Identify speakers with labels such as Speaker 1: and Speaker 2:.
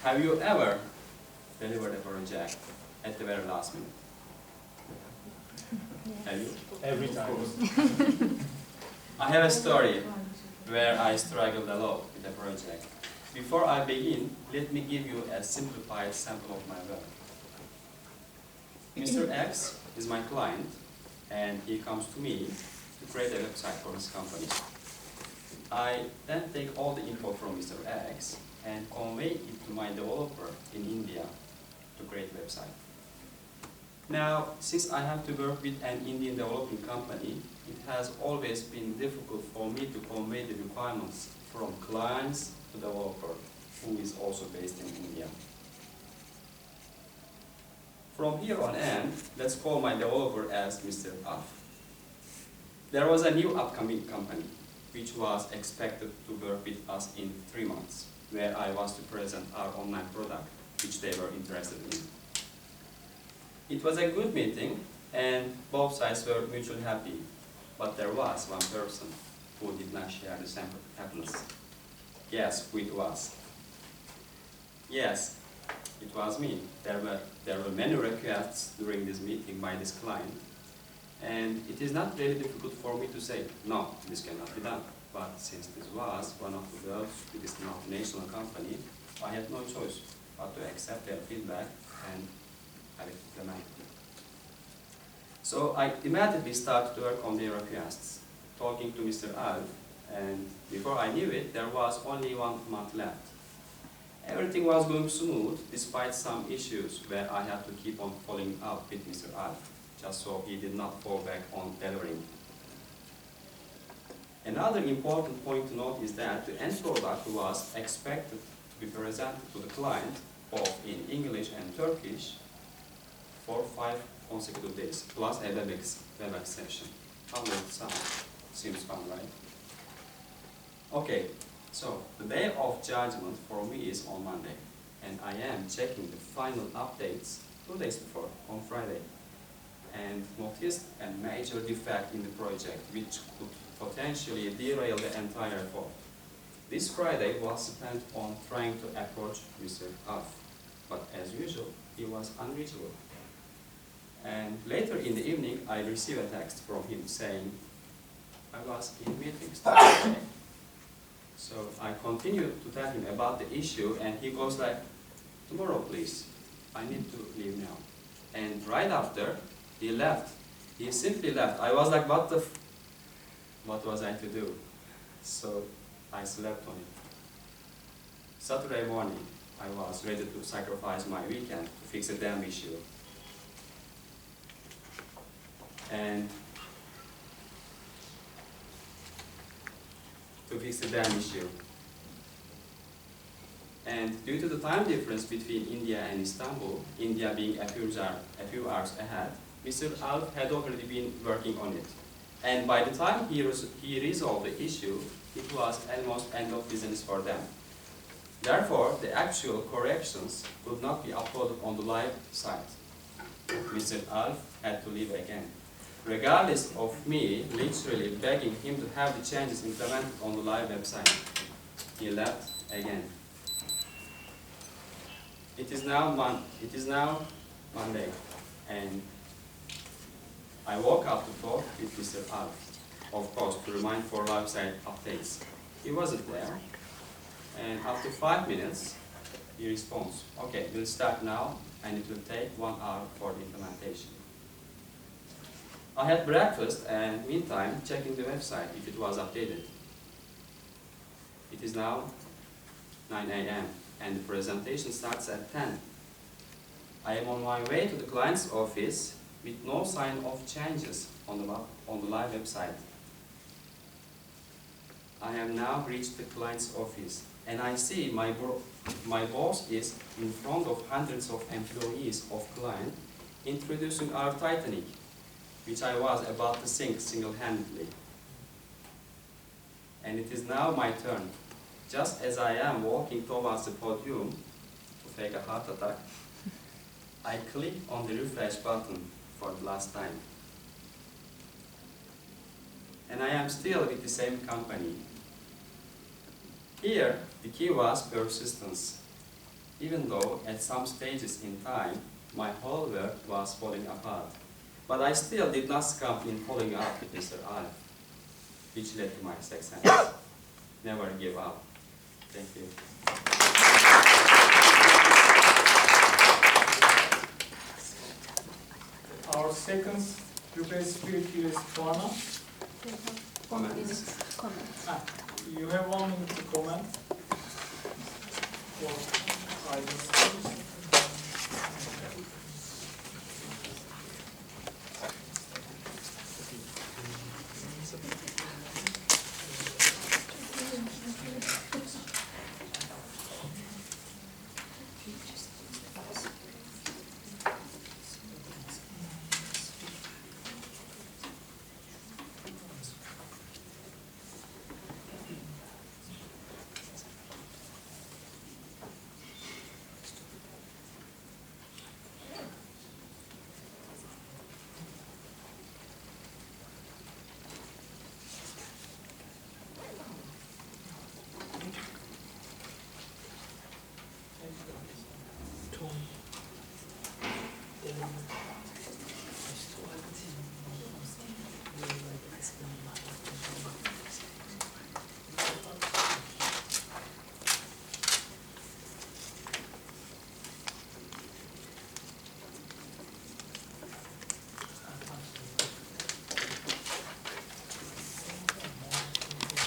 Speaker 1: Have you ever delivered a project at the very last minute? Have you?
Speaker 2: Every time.
Speaker 1: I have a story where I struggled a lot with a project. Before I begin, let me give you a simplified sample of my work. Mr. X is my client, and he comes to me to create a website for his company. I then take all the info from Mr. X and convey it to my developer in India to create a website. Now, since I have to work with an Indian developing company, it has always been difficult for me to convey the requirements from clients to developer, who is also based in India. From here on in, let's call my developer as Mr. Alf. There was a new upcoming company, which was expected to work with us in 3 months, where I was to present our online product, which they were interested in. It was a good meeting, and both sides were mutually happy, but there was one person who did not share the same happiness. Guess who it was? Yes, it was me. There were many requests during this meeting by this client, and it is not really difficult for me to say, no, this cannot be done. But since this was one of the world's biggest multinational company, I had no choice but to accept their feedback and have it implemented. So I immediately started to work on their requests, talking to Mr. Alf, and before I knew it, there was only 1 month left. Everything was going smooth, despite some issues where I had to keep on following up with Mr. Alf, just so he did not fall back on delivering. Another important point to note is that the end product was expected to be presented to the client, both in English and Turkish, for 5 consecutive days, plus a WebEx session. How does it sound? Seems fun, right? Okay, so the day of judgment for me is on Monday, and I am checking the final updates 2 days before, on Friday, and noticed a major defect in the project which could potentially derail the entire effort. This Friday was spent on trying to approach Mr. Alf, but as usual, he was unreachable. And later in the evening, I received a text from him saying, I was in meetings today. So I continued to tell him about the issue, and he goes like, tomorrow please, I need to leave now. And right after, he left. He simply left. I was like, what was I to do? So I slept on it. Saturday morning, I was ready to sacrifice my weekend to fix a damn issue. And due to the time difference between India and Istanbul, India being a few hours ahead, Mr. Alf had already been working on it. And by the time he resolved the issue, it was almost end of business for them. Therefore, the actual corrections could not be uploaded on the live site. Mr. Alf had to leave again, regardless of me literally begging him to have the changes implemented on the live website. He left again. It is now Monday, and I woke up to talk with Mr. Alf, of course, to remind for live site updates. He wasn't there, and after 5 minutes, he responds, okay, we'll start now, and it will take 1 hour for the implementation. I had breakfast and meantime checking the website if it was updated. It is now 9 a.m. and the presentation starts at 10. I am on my way to the client's office with no sign of changes on the live website. I have now reached the client's office, and I see my boss is in front of hundreds of employees of client introducing our Titanic, which I was about to sink single-handedly. And it is now my turn. Just as I am walking towards the podium to fake a heart attack, I click on the refresh button for the last time. And I am still with the same company. Here, the key was persistence. even though at some stages in time my whole world was falling apart. But I still did not succumb in following up with Mr. Alf, which led to my success. Never give up. Thank you.
Speaker 2: Our second prepared speaker here is Tuana.
Speaker 1: Comments?
Speaker 2: You have 1 minute to comment for Aydın's speech.